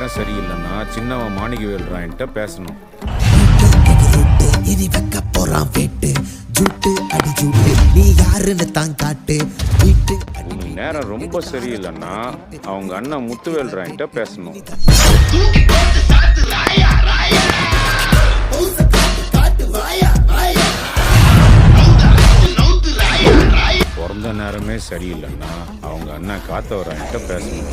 நேரம் சரியில்லைன்னா சின்னவன் மாணிக்கவேல்ரான்ட்ட பேசணும். இனி வைக்க போறான் வெட்டு ஜூட்டு அடி ஜூட்டு நீ யாருன்னு தான் காட்டு வீட்டு. உன் நேரம் ரொம்ப சரியில்லைன்னா அவங்க அண்ணன் முத்துவேல்ரான்ட்ட பேசணும். பிறந்த நேரமே சரியில்லைன்னா அவங்க அண்ணன் காத்தவரான்ட்ட பேசணும்.